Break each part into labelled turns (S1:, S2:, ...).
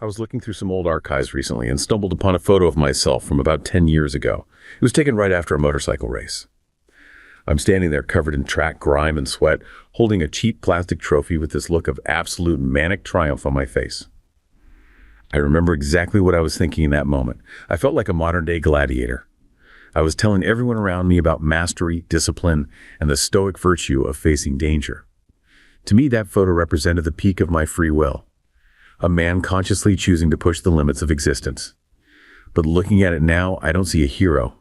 S1: I was looking through some old archives recently and stumbled upon a photo of myself from about 10 years ago. It was taken right after a motorcycle race. I'm standing there covered in track grime and sweat, holding a cheap plastic trophy with this look of absolute manic triumph on my face. I remember exactly what I was thinking in that moment. I felt like a modern-day gladiator. I was telling everyone around me about mastery, discipline, and the stoic virtue of facing danger. To me, that photo represented the peak of my free will. A man consciously choosing to push the limits of existence. But looking at it now, I don't see a hero.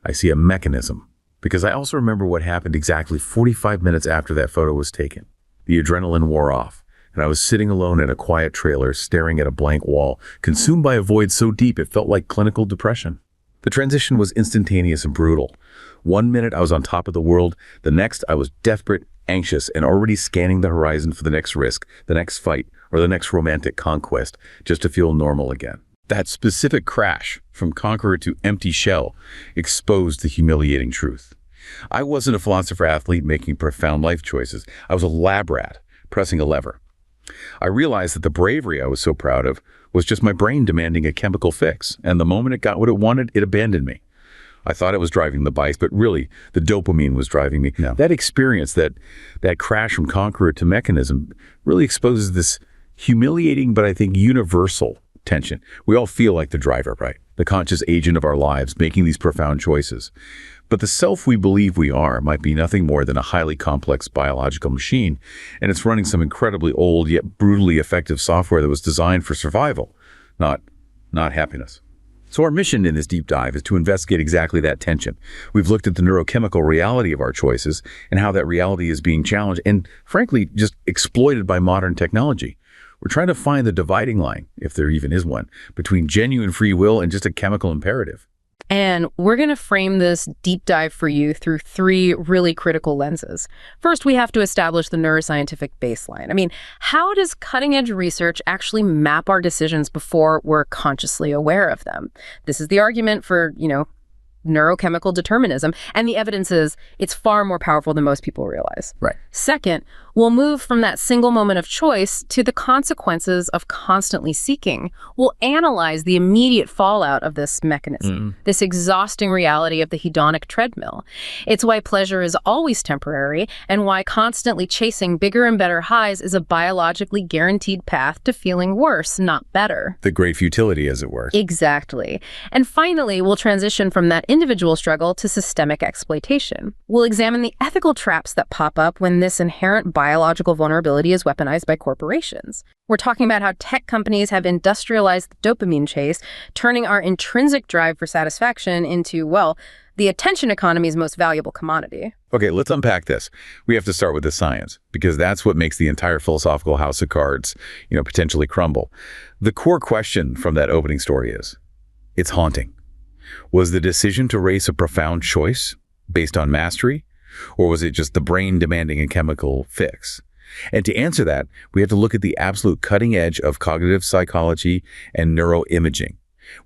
S1: I see a mechanism. Because I also remember what happened exactly 45 minutes after that photo was taken. The adrenaline wore off, and I was sitting alone in a quiet trailer, staring at a blank wall, consumed by a void so deep it felt like clinical depression. The transition was instantaneous and brutal. 1 minute I was on top of the world, the next I was desperate, anxious, and already scanning the horizon for the next risk, the next fight, or the next romantic conquest, just to feel normal again. That specific crash, from conqueror to empty shell, exposed the humiliating truth. I wasn't a philosopher-athlete making profound life choices. I was a lab rat, pressing a lever. I realized that the bravery I was so proud of was just my brain demanding a chemical fix, and the moment it got what it wanted, it abandoned me. I thought it was driving the bike, but really, the dopamine was driving me. No. That experience, that crash from conqueror to mechanism, really exposes this humiliating, but I think universal tension. We all feel like the driver, right? The conscious agent of our lives, making these profound choices. But the self we believe we are might be nothing more than a highly complex biological machine, and it's running some incredibly old yet brutally effective software that was designed for survival, not happiness. So our mission in this deep dive is to investigate exactly that tension. We've looked at the neurochemical reality of our choices and how that reality is being challenged and, frankly, just exploited by modern technology. We're trying to find the dividing line, if there even is one, between genuine free will and just a chemical imperative.
S2: And we're going to frame this deep dive for you through 3 really critical lenses. First, we have to establish the neuroscientific baseline. I mean, how does cutting-edge research actually map our decisions before we're consciously aware of them? This is the argument for, neurochemical determinism, and the evidence is it's far more powerful than most people realize.
S1: Right.
S2: Second, we'll move from that single moment of choice to the consequences of constantly seeking. We'll analyze the immediate fallout of this mechanism, this exhausting reality of the hedonic treadmill. It's why pleasure is always temporary, and why constantly chasing bigger and better highs is a biologically guaranteed path to feeling worse, not better.
S1: The great futility, as it were.
S2: Exactly. And finally, we'll transition from that individual struggle to systemic exploitation. We'll examine the ethical traps that pop up when this inherent biological vulnerability is weaponized by corporations. We're talking about how tech companies have industrialized the dopamine chase, turning our intrinsic drive for satisfaction into, well, the attention economy's most valuable commodity.
S1: Okay, let's unpack this. We have to start with the science, because that's what makes the entire philosophical house of cards, potentially crumble. The core question from that opening story is, it's haunting. Was the decision to race a profound choice based on mastery, or was it just the brain demanding a chemical fix? And to answer that, we have to look at the absolute cutting edge of cognitive psychology and neuroimaging.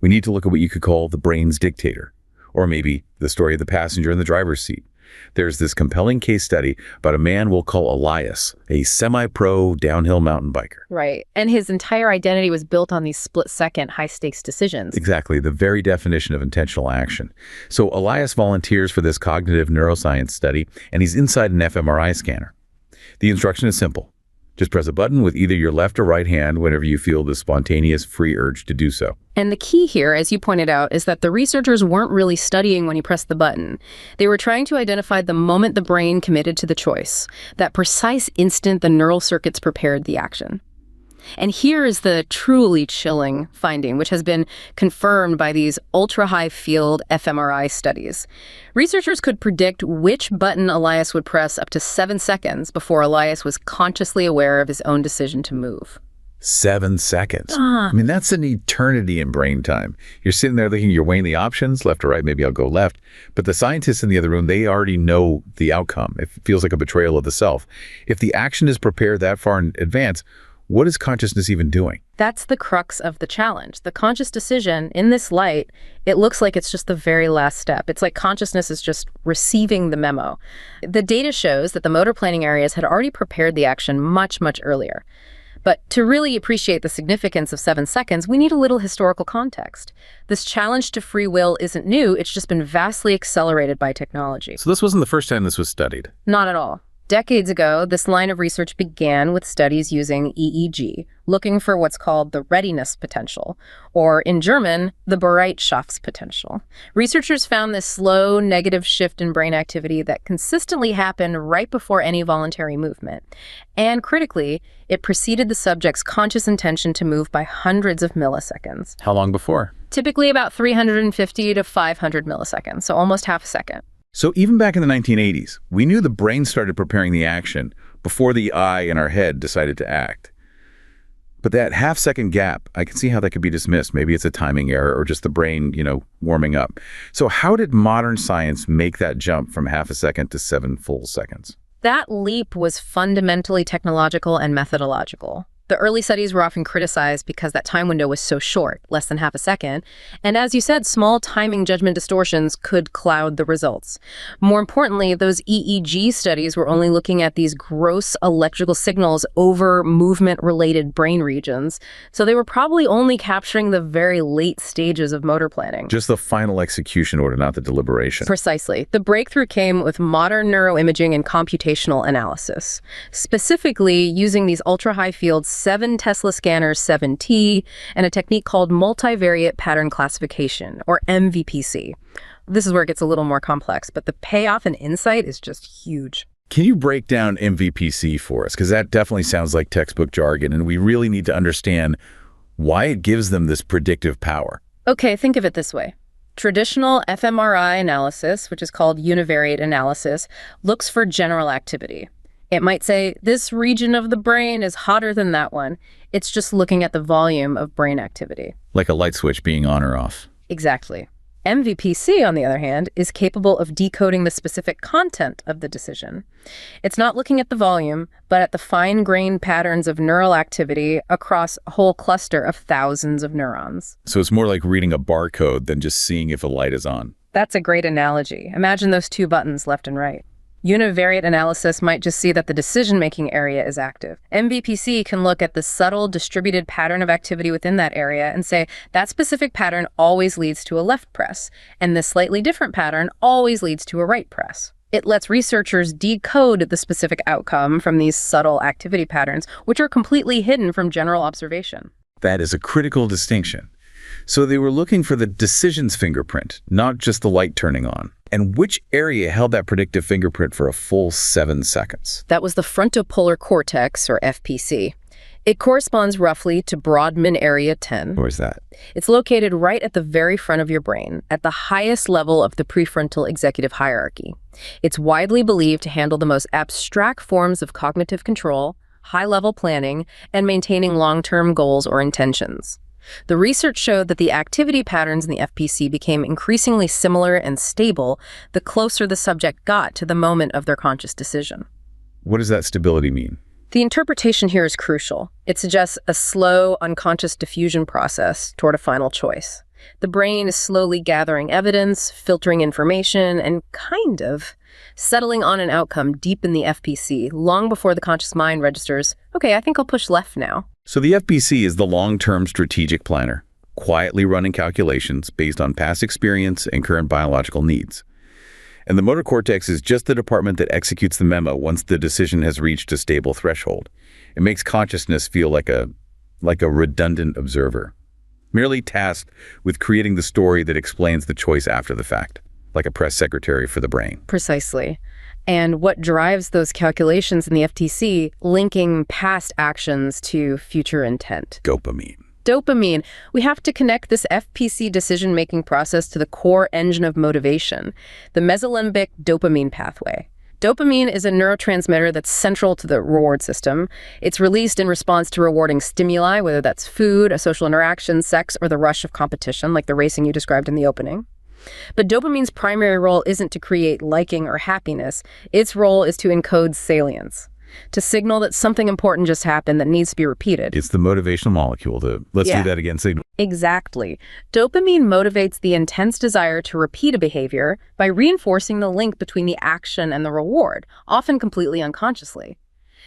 S1: We need to look at what you could call the brain's dictator, or maybe the story of the passenger in the driver's seat. There's this compelling case study about a man we'll call Elias, a semi-pro downhill mountain biker.
S2: Right. And his entire identity was built on these split-second, high-stakes decisions.
S1: Exactly, the very definition of intentional action. So Elias volunteers for this cognitive neuroscience study, and he's inside an fMRI scanner. The instruction is simple. Just press a button with either your left or right hand whenever you feel the spontaneous, free urge to do so.
S2: And the key here, as you pointed out, is that the researchers weren't really studying when you pressed the button. They were trying to identify the moment the brain committed to the choice, that precise instant the neural circuits prepared the action. And here is the truly chilling finding, which has been confirmed by these ultra-high field fMRI studies. Researchers could predict which button Elias would press up to 7 seconds before Elias was consciously aware of his own decision to move.
S1: 7 seconds. I mean, that's an eternity in brain time. You're sitting there thinking, you're weighing the options, left or right, maybe I'll go left. But the scientists in the other room, they already know the outcome. It feels like a betrayal of the self. If the action is prepared that far in advance, what is consciousness even doing?
S2: That's the crux of the challenge. The conscious decision, in this light, it looks like it's just the very last step. It's like consciousness is just receiving the memo. The data shows that the motor planning areas had already prepared the action much, much earlier. But to really appreciate the significance of 7 seconds, we need a little historical context. This challenge to free will isn't new, it's just been vastly accelerated by technology.
S1: So this wasn't the first time this was studied.
S2: Not at all. Decades ago, this line of research began with studies using EEG, looking for what's called the readiness potential, or in German, the Bereitschaftspotential. Researchers found this slow, negative shift in brain activity that consistently happened right before any voluntary movement. And critically, it preceded the subject's conscious intention to move by hundreds of milliseconds.
S1: How long before?
S2: Typically about 350 to 500 milliseconds, so almost half a second.
S1: So even back in the 1980s, we knew the brain started preparing the action before the eye in our head decided to act. But that half-second gap, I can see how that could be dismissed. Maybe it's a timing error or just the brain, warming up. So how did modern science make that jump from half a second to 7 full seconds?
S2: That leap was fundamentally technological and methodological. The early studies were often criticized because that time window was so short, less than half a second. And as you said, small timing judgment distortions could cloud the results. More importantly, those EEG studies were only looking at these gross electrical signals over movement-related brain regions. So they were probably only capturing the very late stages of motor planning.
S1: Just the final execution order, not the deliberation.
S2: Precisely. The breakthrough came with modern neuroimaging and computational analysis, specifically using these ultra-high fields 7 Tesla scanners 7T, and a technique called multivariate pattern classification, or MVPC. This is where it gets a little more complex, but the payoff and insight is just huge.
S1: Can you break down MVPC for us? Because that definitely sounds like textbook jargon, and we really need to understand why it gives them this predictive power.
S2: Okay, think of it this way. Traditional fMRI analysis, which is called univariate analysis, looks for general activity. It might say, this region of the brain is hotter than that one. It's just looking at the volume of brain activity.
S1: Like a light switch being on or off.
S2: Exactly. MVPC, on the other hand, is capable of decoding the specific content of the decision. It's not looking at the volume, but at the fine-grained patterns of neural activity across a whole cluster of thousands of neurons.
S1: So it's more like reading a barcode than just seeing if a light is on.
S2: That's a great analogy. Imagine those 2 buttons left and right. Univariate analysis might just see that the decision-making area is active. MVPC can look at the subtle distributed pattern of activity within that area and say that specific pattern always leads to a left press, and this slightly different pattern always leads to a right press. It lets researchers decode the specific outcome from these subtle activity patterns, which are completely hidden from general observation.
S1: That is a critical distinction. So they were looking for the decision's fingerprint, not just the light turning on. And which area held that predictive fingerprint for a full 7 seconds?
S2: That was the frontopolar cortex, or FPC. It corresponds roughly to Brodmann Area 10.
S1: Where's that?
S2: It's located right at the very front of your brain, at the highest level of the prefrontal executive hierarchy. It's widely believed to handle the most abstract forms of cognitive control, high-level planning, and maintaining long-term goals or intentions. The research showed that the activity patterns in the FPC became increasingly similar and stable the closer the subject got to the moment of their conscious decision.
S1: What does that stability mean?
S2: The interpretation here is crucial. It suggests a slow, unconscious diffusion process toward a final choice. The brain is slowly gathering evidence, filtering information, and kind of settling on an outcome deep in the FPC long before the conscious mind registers, okay, I think I'll push left now.
S1: So the FPC is the long-term strategic planner, quietly running calculations based on past experience and current biological needs. And the motor cortex is just the department that executes the memo once the decision has reached a stable threshold. It makes consciousness feel like a redundant observer, merely tasked with creating the story that explains the choice after the fact, like a press secretary for the brain.
S2: Precisely. And what drives those calculations in the FTC, linking past actions to future intent?
S1: Dopamine.
S2: Dopamine. We have to connect this FPC decision-making process to the core engine of motivation, the mesolimbic dopamine pathway. Dopamine is a neurotransmitter that's central to the reward system. It's released in response to rewarding stimuli, whether that's food, a social interaction, sex, or the rush of competition, like the racing you described in the opening. But dopamine's primary role isn't to create liking or happiness. Its role is to encode salience, to signal that something important just happened that needs to be repeated.
S1: It's the motivational molecule. Let's do that again. Signal.
S2: Exactly. Dopamine motivates the intense desire to repeat a behavior by reinforcing the link between the action and the reward, often completely unconsciously.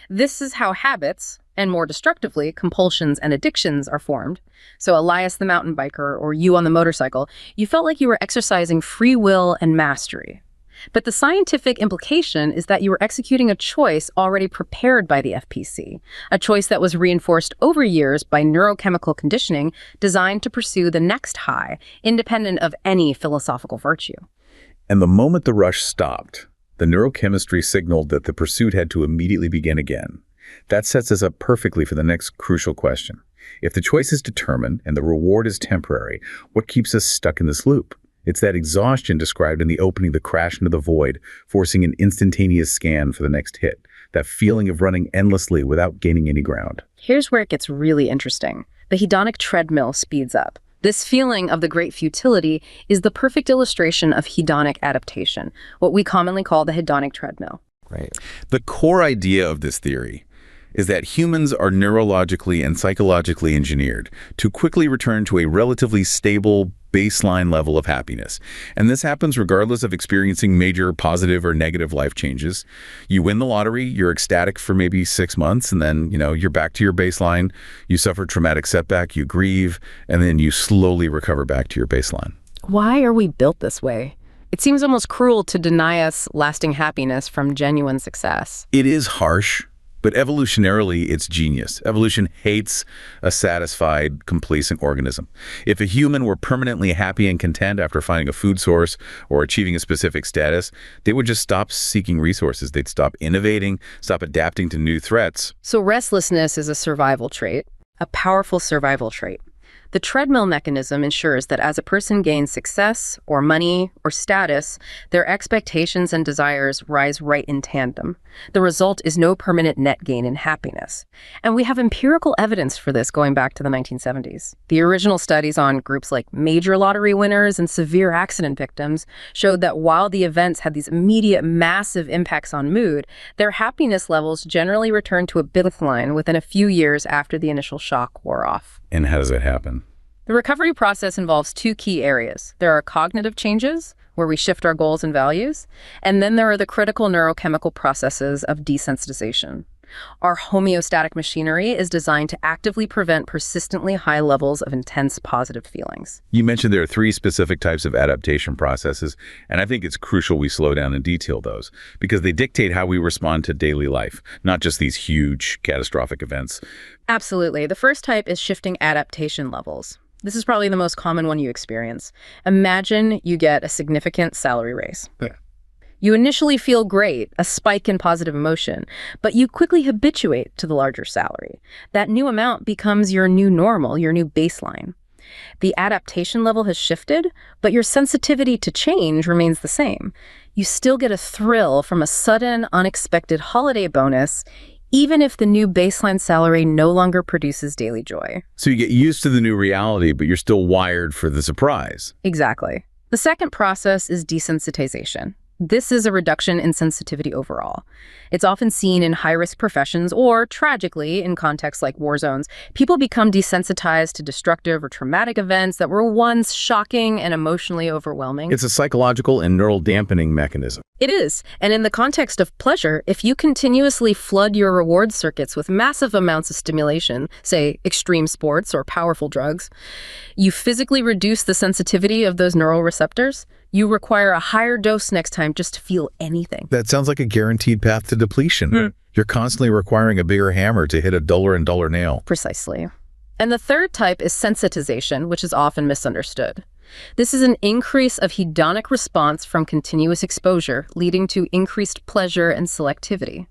S2: This is how habits, And more destructively, compulsions and addictions are formed. So Elias the mountain biker or you on the motorcycle, you felt like you were exercising free will and mastery. But the scientific implication is that you were executing a choice already prepared by the FPC, a choice that was reinforced over years by neurochemical conditioning designed to pursue the next high, independent of any philosophical virtue.
S1: And the moment the rush stopped, the neurochemistry signaled that the pursuit had to immediately begin again. That sets us up perfectly for the next crucial question. If the choice is determined and the reward is temporary, what keeps us stuck in this loop? It's that exhaustion described in the opening, the crash into the void, forcing an instantaneous scan for the next hit, that feeling of running endlessly without gaining any ground.
S2: Here's where it gets really interesting. The hedonic treadmill speeds up. This feeling of the great futility is the perfect illustration of hedonic adaptation, what we commonly call the hedonic treadmill.
S1: Right. The core idea of this theory is that humans are neurologically and psychologically engineered to quickly return to a relatively stable baseline level of happiness. And this happens regardless of experiencing major positive or negative life changes. You win the lottery, you're ecstatic for maybe 6 months, and then, you're back to your baseline. You suffer traumatic setback, you grieve, and then you slowly recover back to your baseline.
S2: Why are we built this way? It seems almost cruel to deny us lasting happiness from genuine success.
S1: It is harsh, but evolutionarily, it's genius. Evolution hates a satisfied, complacent organism. If a human were permanently happy and content after finding a food source or achieving a specific status, they would just stop seeking resources. They'd stop innovating, stop adapting to new threats.
S2: So restlessness is a survival trait, a powerful survival trait. The treadmill mechanism ensures that as a person gains success or money or status, their expectations and desires rise right in tandem. The result is no permanent net gain in happiness. And we have empirical evidence for this going back to the 1970s. The original studies on groups like major lottery winners and severe accident victims showed that while the events had these immediate massive impacts on mood, their happiness levels generally returned to a baseline within a few years after the initial shock wore off.
S1: And how does that happen?
S2: The recovery process involves two key areas. There are cognitive changes, where we shift our goals and values, and then there are the critical neurochemical processes of desensitization. Our homeostatic machinery is designed to actively prevent persistently high levels of intense positive feelings.
S1: You mentioned there are 3 specific types of adaptation processes, and I think it's crucial we slow down and detail those, because they dictate how we respond to daily life, not just these huge, catastrophic events.
S2: Absolutely. The first type is shifting adaptation levels. This is probably the most common one you experience. Imagine you get a significant salary raise.
S1: Yeah.
S2: You initially feel great, a spike in positive emotion, but you quickly habituate to the larger salary. That new amount becomes your new normal, your new baseline. The adaptation level has shifted, but your sensitivity to change remains the same. You still get a thrill from a sudden, unexpected holiday bonus, even if the new baseline salary no longer produces daily joy.
S1: So you get used to the new reality, but you're still wired for the surprise.
S2: Exactly. The second process is desensitization. This is a reduction in sensitivity overall. It's often seen in high-risk professions or, tragically, in contexts like war zones. People become desensitized to destructive or traumatic events that were once shocking and emotionally overwhelming.
S1: It's a psychological and neural dampening mechanism.
S2: It is. And in the context of pleasure, if you continuously flood your reward circuits with massive amounts of stimulation, say extreme sports or powerful drugs, you physically reduce the sensitivity of those neural receptors. You require a higher dose next time just to feel anything.
S1: That sounds like a guaranteed path to depletion. You're constantly requiring a bigger hammer to hit a duller and duller nail.
S2: Precisely. And the third type is sensitization, which is often misunderstood. This is an increase of hedonic response from continuous exposure, leading to increased pleasure and selectivity.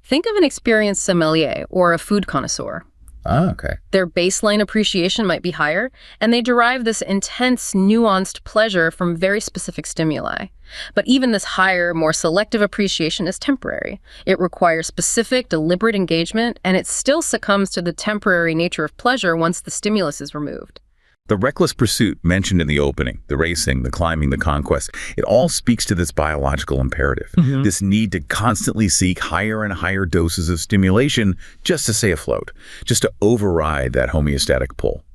S2: Think of an experienced sommelier or a food connoisseur.
S1: Ah, okay.
S2: Their baseline appreciation might be higher, and they derive this intense, nuanced pleasure from very specific stimuli. But even this higher, more selective appreciation is temporary. It requires specific, deliberate engagement, and it still succumbs to the temporary nature of pleasure once the stimulus is removed.
S1: The reckless pursuit mentioned in the opening, the racing, the climbing, the conquest, it all speaks to this biological imperative, this need to constantly seek higher and higher doses of stimulation just to stay afloat, just to override that homeostatic pull.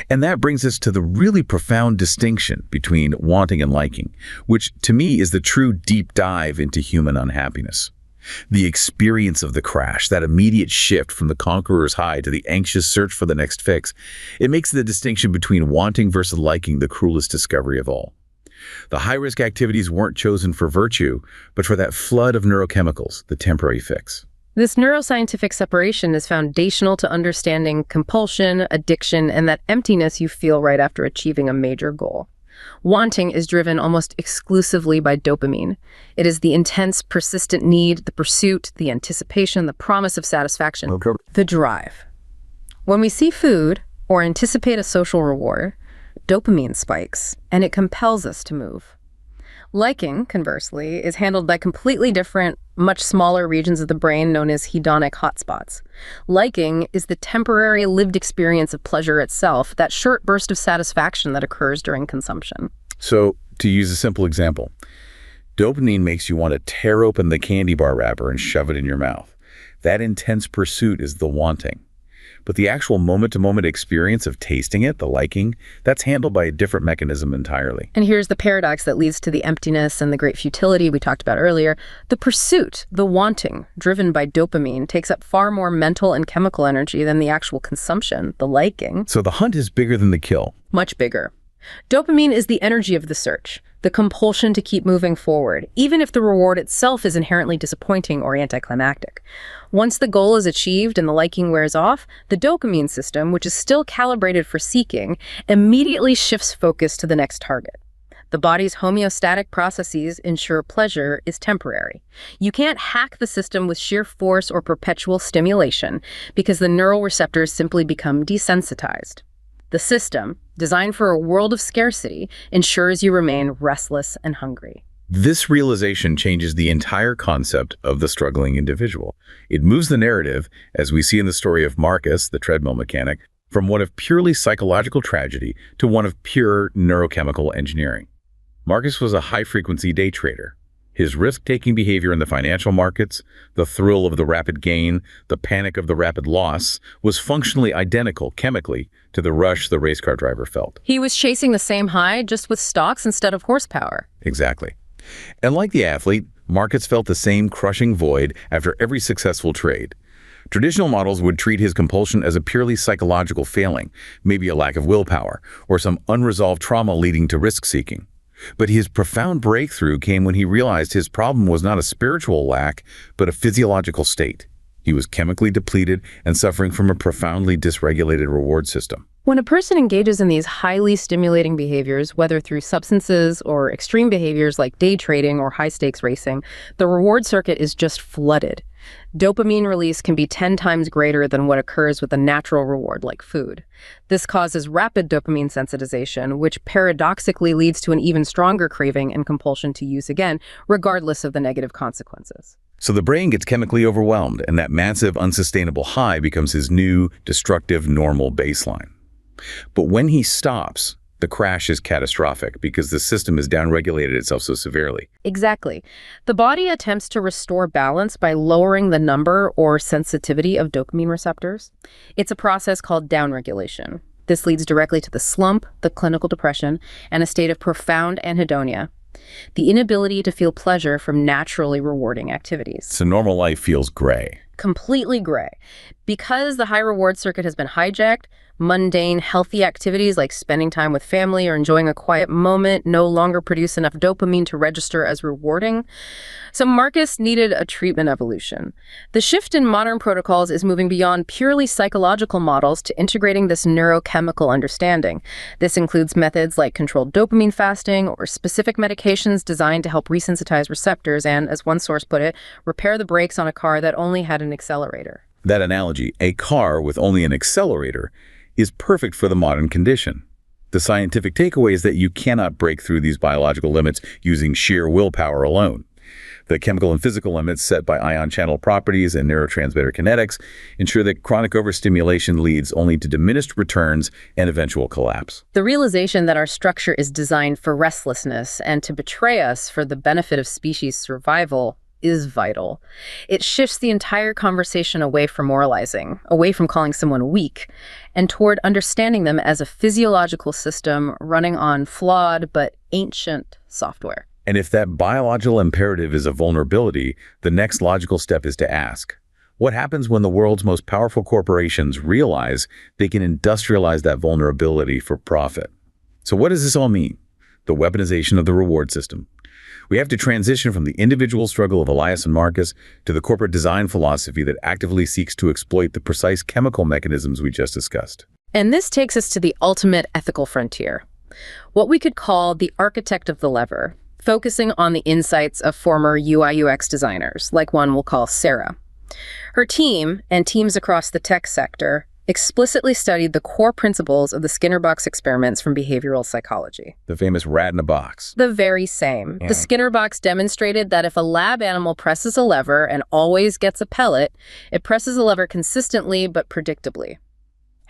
S1: And that brings us to the really profound distinction between wanting and liking, which to me is the true deep dive into human unhappiness. The experience of the crash, that immediate shift from the conqueror's high to the anxious search for the next fix, it makes the distinction between wanting versus liking the cruelest discovery of all. The high-risk activities weren't chosen for virtue, but for that flood of neurochemicals, the temporary fix.
S2: This neuroscientific separation is foundational to understanding compulsion, addiction, and that emptiness you feel right after achieving a major goal. Wanting is driven almost exclusively by dopamine. It is the intense, persistent need, the pursuit, the anticipation, the promise of satisfaction, the drive. When we see food or anticipate a social reward, dopamine spikes, and it compels us to move. Liking, conversely, is handled by completely different, much smaller regions of the brain known as hedonic hotspots. Liking is the temporary lived experience of pleasure itself, that short burst of satisfaction that occurs during consumption.
S1: So, to use a simple example, dopamine makes you want to tear open the candy bar wrapper and shove it in your mouth. That intense pursuit is the wanting. But the actual moment-to-moment experience of tasting it, the liking, that's handled by a different mechanism entirely.
S2: And here's the paradox that leads to the emptiness and the great futility we talked about earlier. The pursuit, the wanting, driven by dopamine, takes up far more mental and chemical energy than the actual consumption, the liking.
S1: So the hunt is bigger than the kill.
S2: Much bigger. Dopamine is the energy of the search, the compulsion to keep moving forward, even if the reward itself is inherently disappointing or anticlimactic. Once the goal is achieved and the liking wears off, the dopamine system, which is still calibrated for seeking, immediately shifts focus to the next target. The body's homeostatic processes ensure pleasure is temporary. You can't hack the system with sheer force or perpetual stimulation because the neural receptors simply become desensitized. The system, designed for a world of scarcity, ensures you remain restless and hungry.
S1: This realization changes the entire concept of the struggling individual. It moves the narrative, as we see in the story of Marcus, the treadmill mechanic, from one of purely psychological tragedy to one of pure neurochemical engineering. Marcus was a high-frequency day trader. His risk-taking behavior in the financial markets, the thrill of the rapid gain, the panic of the rapid loss, was functionally identical chemically to the rush the race car driver felt.
S2: He was chasing the same high, just with stocks instead of horsepower.
S1: Exactly. And like the athlete, Marcus felt the same crushing void after every successful trade. Traditional models would treat his compulsion as a purely psychological failing, maybe a lack of willpower, or some unresolved trauma leading to risk-seeking. But his profound breakthrough came when he realized his problem was not a spiritual lack, but a physiological state. He was chemically depleted and suffering from a profoundly dysregulated reward system.
S2: When a person engages in these highly stimulating behaviors, whether through substances or extreme behaviors like day trading or high-stakes racing, the reward circuit is just flooded. Dopamine release can be 10 times greater than what occurs with a natural reward like food. This causes rapid dopamine sensitization, which paradoxically leads to an even stronger craving and compulsion to use again, regardless of the negative consequences.
S1: So the brain gets chemically overwhelmed, and that massive, unsustainable high becomes his new, destructive, normal baseline. But when he stops, the crash is catastrophic because the system has downregulated itself so severely.
S2: Exactly. The body attempts to restore balance by lowering the number or sensitivity of dopamine receptors. It's a process called downregulation. This leads directly to the slump, the clinical depression, and a state of profound anhedonia, the inability to feel pleasure from naturally rewarding activities.
S1: So normal life feels gray.
S2: Completely gray. Because the high reward circuit has been hijacked, mundane, healthy activities like spending time with family or enjoying a quiet moment no longer produce enough dopamine to register as rewarding. So Marcus needed a treatment evolution. The shift in modern protocols is moving beyond purely psychological models to integrating this neurochemical understanding. This includes methods like controlled dopamine fasting or specific medications designed to help resensitize receptors and, as one source put it, repair the brakes on a car that only had an accelerator.
S1: That analogy, a car with only an accelerator, is perfect for the modern condition. The scientific takeaway is that you cannot break through these biological limits using sheer willpower alone. The chemical and physical limits set by ion channel properties and neurotransmitter kinetics ensure that chronic overstimulation leads only to diminished returns and eventual collapse.
S2: The realization that our structure is designed for restlessness and to betray us for the benefit of species survival is vital. It shifts the entire conversation away from moralizing, away from calling someone weak, and toward understanding them as a physiological system running on flawed but ancient software.
S1: And if that biological imperative is a vulnerability, the next logical step is to ask, what happens when the world's most powerful corporations realize they can industrialize that vulnerability for profit? So what does this all mean? The weaponization of the reward system. We have to transition from the individual struggle of Elias and Marcus to the corporate design philosophy that actively seeks to exploit the precise chemical mechanisms we just discussed.
S2: And this takes us to the ultimate ethical frontier, what we could call the architect of the lever, focusing on the insights of former UI/UX designers, like one we'll call Sarah. Her team, and teams across the tech sector, explicitly studied the core principles of the Skinner box experiments from behavioral psychology.
S1: The famous rat in a box.
S2: The very same.
S1: Yeah.
S2: The Skinner box demonstrated that if a lab animal presses a lever and always gets a pellet, it presses a lever consistently but predictably.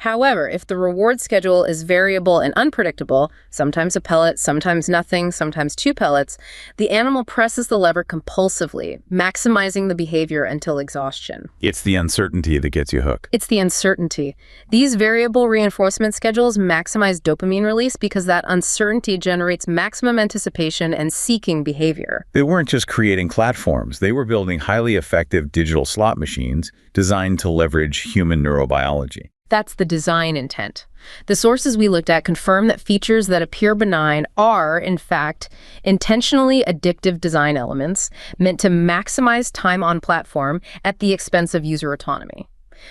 S2: However, if the reward schedule is variable and unpredictable, sometimes a pellet, sometimes nothing, sometimes 2 pellets, the animal presses the lever compulsively, maximizing the behavior until exhaustion.
S1: It's the uncertainty that gets you hooked.
S2: It's the uncertainty. These variable reinforcement schedules maximize dopamine release because that uncertainty generates maximum anticipation and seeking behavior.
S1: They weren't just creating platforms. They were building highly effective digital slot machines designed to leverage human neurobiology.
S2: That's the design intent. The sources we looked at confirm that features that appear benign are, in fact, intentionally addictive design elements meant to maximize time on platform at the expense of user autonomy.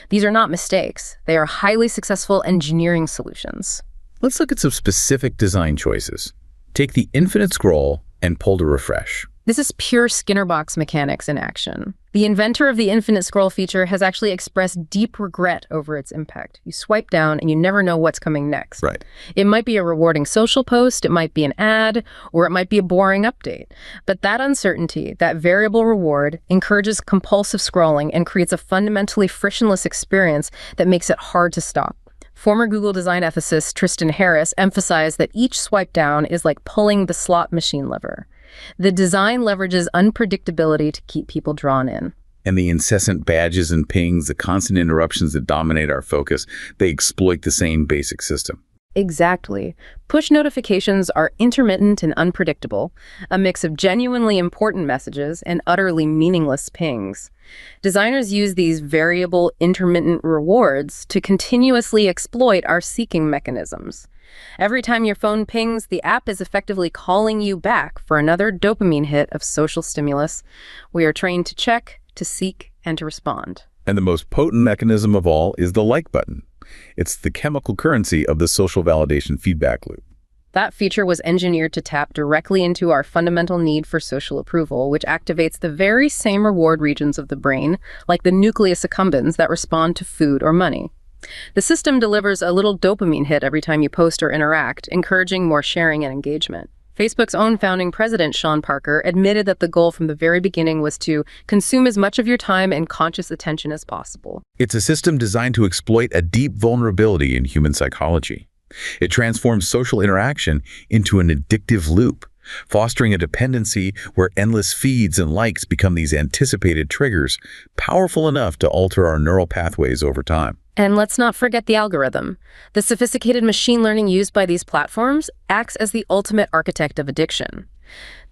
S2: These are not mistakes. They are highly successful engineering solutions.
S1: Let's look at some specific design choices. Take the infinite scroll and pull to refresh.
S2: This is pure Skinner box mechanics in action. The inventor of the infinite scroll feature has actually expressed deep regret over its impact. You swipe down and you never know what's coming next.
S1: Right.
S2: It might be a rewarding social post, it might be an ad, or it might be a boring update. But that uncertainty, that variable reward, encourages compulsive scrolling and creates a fundamentally frictionless experience that makes it hard to stop. Former Google design ethicist Tristan Harris emphasized that each swipe down is like pulling the slot machine lever. The design leverages unpredictability to keep people drawn in.
S1: And the incessant badges and pings, the constant interruptions that dominate our focus, they exploit the same basic system.
S2: Exactly. Push notifications are intermittent and unpredictable, a mix of genuinely important messages and utterly meaningless pings. Designers use these variable, intermittent rewards to continuously exploit our seeking mechanisms. Every time your phone pings, the app is effectively calling you back for another dopamine hit of social stimulus. We are trained to check, to seek, and to respond.
S1: And the most potent mechanism of all is the like button. It's the chemical currency of the social validation feedback loop.
S2: That feature was engineered to tap directly into our fundamental need for social approval, which activates the very same reward regions of the brain, like the nucleus accumbens, that respond to food or money. The system delivers a little dopamine hit every time you post or interact, encouraging more sharing and engagement. Facebook's own founding president, Sean Parker, admitted that the goal from the very beginning was to consume as much of your time and conscious attention as possible.
S1: It's a system designed to exploit a deep vulnerability in human psychology. It transforms social interaction into an addictive loop, fostering a dependency where endless feeds and likes become these anticipated triggers, powerful enough to alter our neural pathways over time.
S2: And let's not forget the algorithm. The sophisticated machine learning used by these platforms acts as the ultimate architect of addiction.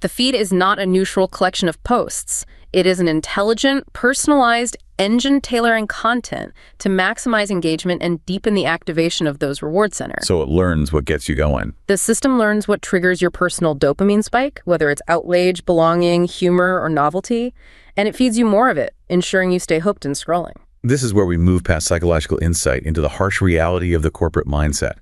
S2: The feed is not a neutral collection of posts. It is an intelligent, personalized engine tailoring content to maximize engagement and deepen the activation of those reward centers.
S1: So it learns what gets you going.
S2: The system learns what triggers your personal dopamine spike, whether it's outrage, belonging, humor, or novelty, and it feeds you more of it, ensuring you stay hooked and scrolling.
S1: This is where we move past psychological insight into the harsh reality of the corporate mindset.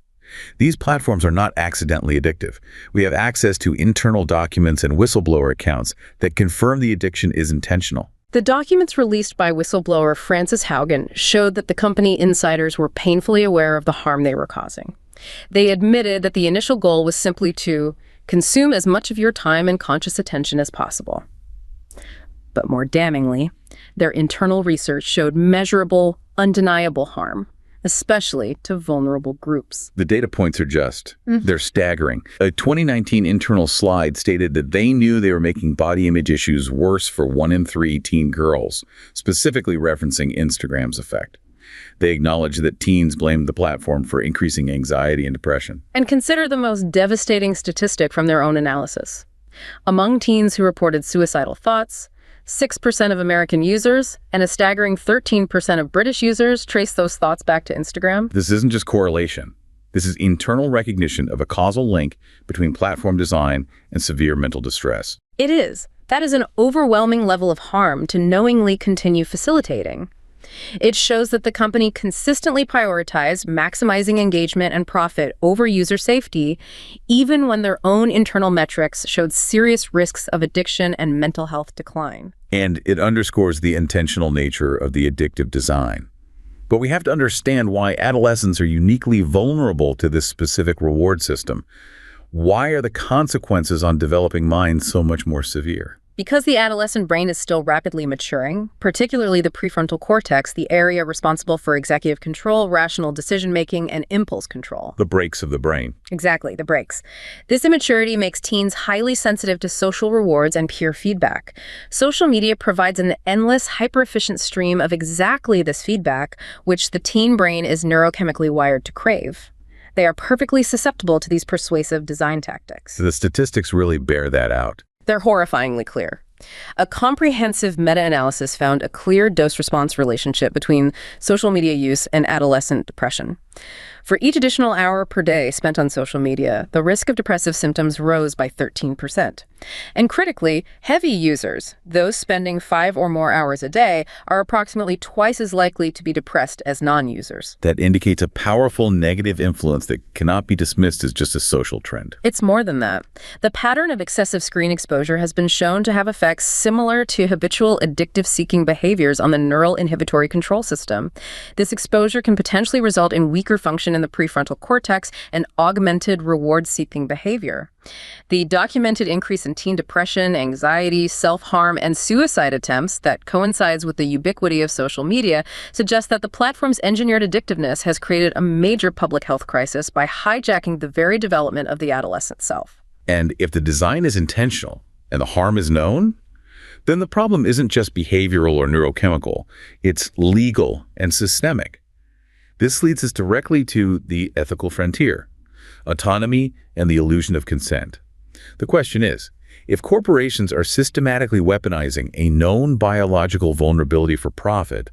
S1: These platforms are not accidentally addictive. We have access to internal documents and whistleblower accounts that confirm the addiction is intentional.
S2: The documents released by whistleblower Frances Haugen showed that the company insiders were painfully aware of the harm they were causing. They admitted that the initial goal was simply to consume as much of your time and conscious attention as possible. But more damningly, their internal research showed measurable, undeniable harm, especially to vulnerable groups.
S1: The data points are they're staggering. A 2019 internal slide stated that they knew they were making body image issues worse for 1 in 3 teen girls, specifically referencing Instagram's effect. They acknowledged that teens blamed the platform for increasing anxiety and depression.
S2: And consider the most devastating statistic from their own analysis. Among teens who reported suicidal thoughts, 6% of American users and a staggering 13% of British users trace those thoughts back to Instagram.
S1: This isn't just correlation. This is internal recognition of a causal link between platform design and severe mental distress.
S2: It is. That is an overwhelming level of harm to knowingly continue facilitating. It shows that the company consistently prioritized maximizing engagement and profit over user safety, even when their own internal metrics showed serious risks of addiction and mental health decline.
S1: And it underscores the intentional nature of the addictive design. But we have to understand why adolescents are uniquely vulnerable to this specific reward system. Why are the consequences on developing minds so much more severe?
S2: Because the adolescent brain is still rapidly maturing, particularly the prefrontal cortex, the area responsible for executive control, rational decision-making, and impulse control.
S1: The brakes of the brain.
S2: Exactly, the brakes. This immaturity makes teens highly sensitive to social rewards and peer feedback. Social media provides an endless, hyper-efficient stream of exactly this feedback, which the teen brain is neurochemically wired to crave. They are perfectly susceptible to these persuasive design tactics.
S1: The statistics really bear that out.
S2: They're horrifyingly clear. A comprehensive meta-analysis found a clear dose-response relationship between social media use and adolescent depression. For each additional hour per day spent on social media, the risk of depressive symptoms rose by 13%. And critically, heavy users, those spending 5 or more hours a day, are approximately twice as likely to be depressed as non-users.
S1: That indicates a powerful negative influence that cannot be dismissed as just a social trend.
S2: It's more than that. The pattern of excessive screen exposure has been shown to have effects similar to habitual addictive-seeking behaviors on the neural inhibitory control system. This exposure can potentially result in weaker function in the prefrontal cortex and augmented reward-seeking behavior. The documented increase in teen depression, anxiety, self-harm, and suicide attempts that coincides with the ubiquity of social media suggests that the platform's engineered addictiveness has created a major public health crisis by hijacking the very development of the adolescent self.
S1: And if the design is intentional and the harm is known, then the problem isn't just behavioral or neurochemical, it's legal and systemic. This leads us directly to the ethical frontier, autonomy and the illusion of consent. The question is, if corporations are systematically weaponizing a known biological vulnerability for profit,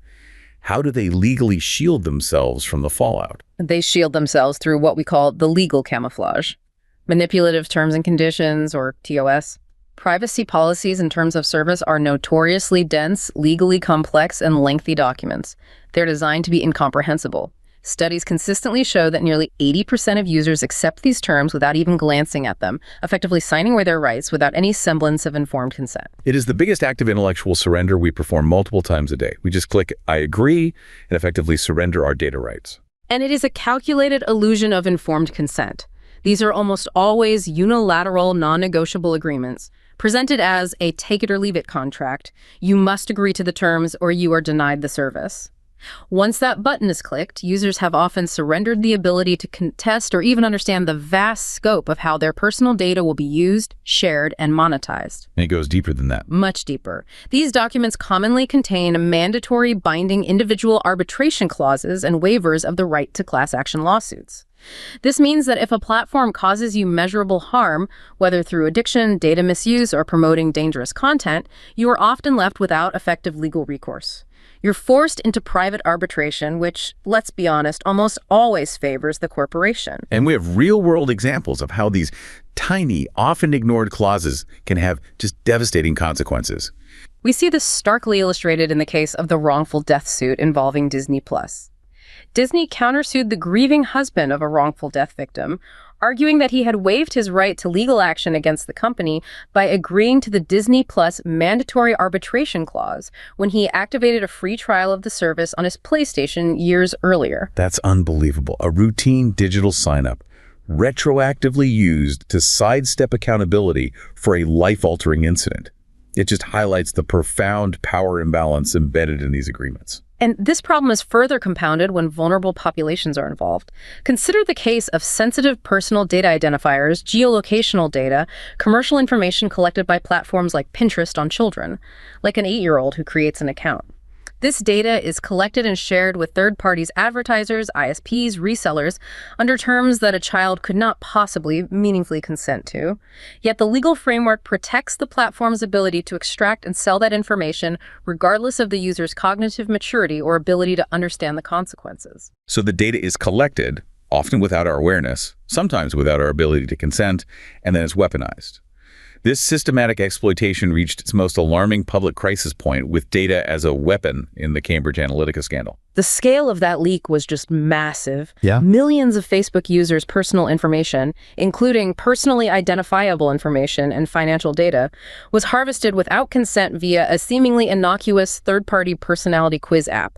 S1: how do they legally shield themselves from the fallout?
S2: They shield themselves through what we call the legal camouflage. Manipulative terms and conditions, or TOS. Privacy policies and terms of service are notoriously dense, legally complex, and lengthy documents. They're designed to be incomprehensible. Studies consistently show that nearly 80% of users accept these terms without even glancing at them, effectively signing away their rights without any semblance of informed consent.
S1: It is the biggest act of intellectual surrender we perform multiple times a day. We just click, I agree, and effectively surrender our data rights.
S2: And it is a calculated illusion of informed consent. These are almost always unilateral, non-negotiable agreements, presented as a take-it-or-leave-it contract. You must agree to the terms or you are denied the service. Once that button is clicked, users have often surrendered the ability to contest or even understand the vast scope of how their personal data will be used, shared, and monetized.
S1: And it goes deeper than that.
S2: Much deeper. These documents commonly contain mandatory binding individual arbitration clauses and waivers of the right to class action lawsuits. This means that if a platform causes you measurable harm, whether through addiction, data misuse, or promoting dangerous content, you are often left without effective legal recourse. You're forced into private arbitration, which, let's be honest, almost always favors the corporation.
S1: And we have real-world examples of how these tiny, often ignored clauses can have just devastating consequences.
S2: We see this starkly illustrated in the case of the wrongful death suit involving Disney+. Disney countersued the grieving husband of a wrongful death victim, arguing that he had waived his right to legal action against the company by agreeing to the Disney Plus mandatory arbitration clause when he activated a free trial of the service on his PlayStation years earlier.
S1: That's unbelievable. A routine digital sign-up, retroactively used to sidestep accountability for a life-altering incident. It just highlights the profound power imbalance embedded in these agreements.
S2: And this problem is further compounded when vulnerable populations are involved. Consider the case of sensitive personal data identifiers, geolocational data, commercial information collected by platforms like Pinterest on children, like an 8-year-old who creates an account. This data is collected and shared with third parties, advertisers, ISPs, resellers, under terms that a child could not possibly meaningfully consent to. Yet the legal framework protects the platform's ability to extract and sell that information regardless of the user's cognitive maturity or ability to understand the consequences.
S3: So the data is collected, often without our awareness, sometimes without our ability to consent, and then it's weaponized. This systematic exploitation reached its most alarming public crisis point with data as a weapon in the Cambridge Analytica scandal.
S2: The scale of that leak was just massive.
S4: Yeah.
S2: Millions of Facebook users' personal information, including personally identifiable information and financial data, was harvested without consent via a seemingly innocuous third-party personality quiz app.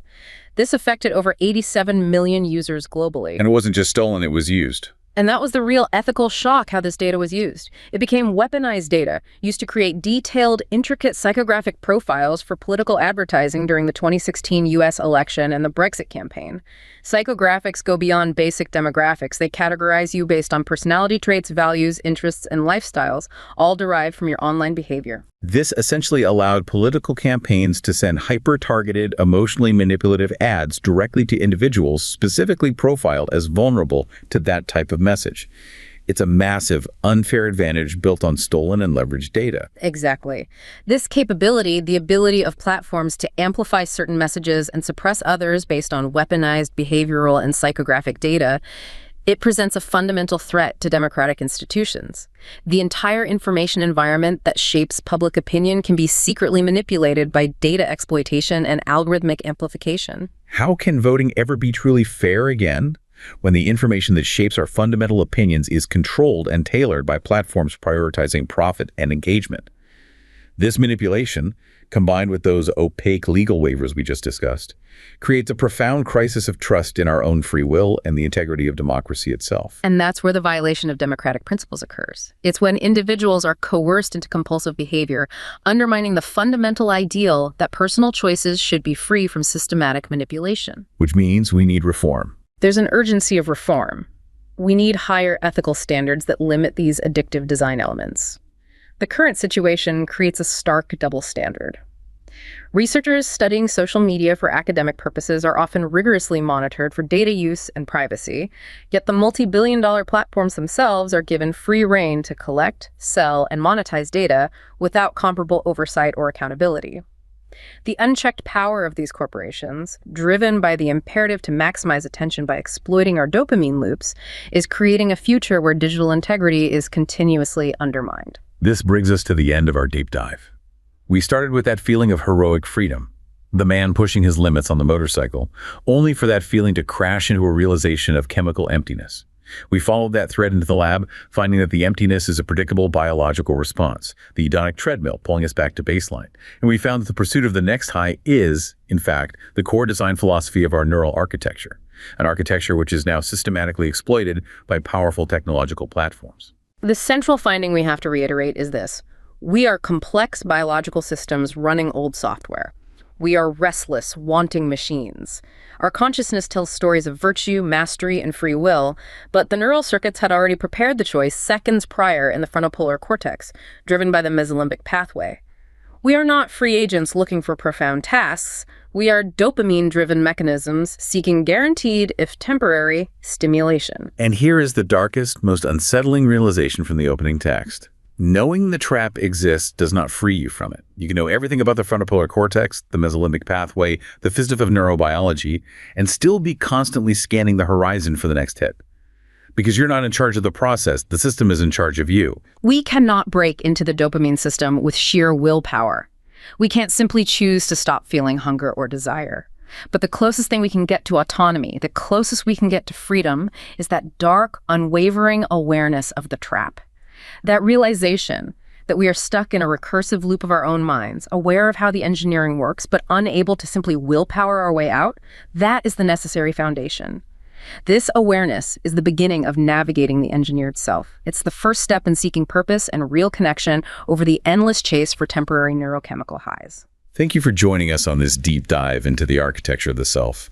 S2: This affected over 87 million users globally.
S3: And it wasn't just stolen, it was used.
S2: And that was the real ethical shock how this data was used. It became weaponized data, used to create detailed, intricate psychographic profiles for political advertising during the 2016 US election and the Brexit campaign. Psychographics go beyond basic demographics. They categorize you based on personality traits, values, interests, and lifestyles, all derived from your online behavior.
S3: This essentially allowed political campaigns to send hyper-targeted, emotionally manipulative ads directly to individuals specifically profiled as vulnerable to that type of message. It's a massive, unfair advantage built on stolen and leveraged data.
S2: Exactly. This capability, the ability of platforms to amplify certain messages and suppress others based on weaponized behavioral and psychographic data, it presents a fundamental threat to democratic institutions. The entire information environment that shapes public opinion can be secretly manipulated by data exploitation and algorithmic amplification.
S3: How can voting ever be truly fair again when the information that shapes our fundamental opinions is controlled and tailored by platforms prioritizing profit and engagement? This manipulation, combined with those opaque legal waivers we just discussed, creates a profound crisis of trust in our own free will and the integrity of democracy itself.
S2: And that's where the violation of democratic principles occurs. It's when individuals are coerced into compulsive behavior, undermining the fundamental ideal that personal choices should be free from systematic manipulation.
S3: Which means we need reform.
S2: There's an urgency of reform. We need higher ethical standards that limit these addictive design elements. The current situation creates a stark double standard. Researchers studying social media for academic purposes are often rigorously monitored for data use and privacy, yet the multi-billion-dollar platforms themselves are given free rein to collect, sell, and monetize data without comparable oversight or accountability. The unchecked power of these corporations, driven by the imperative to maximize attention by exploiting our dopamine loops, is creating a future where digital integrity is continuously undermined.
S1: This brings us to the end of our deep dive. We started with that feeling of heroic freedom, the man pushing his limits on the motorcycle, only for that feeling to crash into a realization of chemical emptiness. We followed that thread into the lab, finding that the emptiness is a predictable biological response, the hedonic treadmill pulling us back to baseline. And we found that the pursuit of the next high is, in fact, the core design philosophy of our neural architecture, an architecture which is now systematically exploited by powerful technological platforms.
S2: The central finding we have to reiterate is this. We are complex biological systems running old software. We are restless, wanting machines. Our consciousness tells stories of virtue, mastery, and free will, but the neural circuits had already prepared the choice seconds prior in the frontopolar cortex, driven by the mesolimbic pathway. We are not free agents looking for profound tasks. We are dopamine-driven mechanisms seeking guaranteed, if temporary, stimulation.
S3: And here is the darkest, most unsettling realization from the opening text. Knowing the trap exists does not free you from it. You can know everything about the frontopolar cortex, the mesolimbic pathway, the physics of neurobiology, and still be constantly scanning the horizon for the next hit. Because you're not in charge of the process, the system is in charge of you.
S2: We cannot break into the dopamine system with sheer willpower. We can't simply choose to stop feeling hunger or desire. But the closest thing we can get to autonomy, the closest we can get to freedom, is that dark, unwavering awareness of the trap. That realization that we are stuck in a recursive loop of our own minds, aware of how the engineering works, but unable to simply willpower our way out, that is the necessary foundation. This awareness is the beginning of navigating the engineered self. It's the first step in seeking purpose and real connection over the endless chase for temporary neurochemical highs.
S3: Thank you for joining us on this deep dive into the architecture of the self.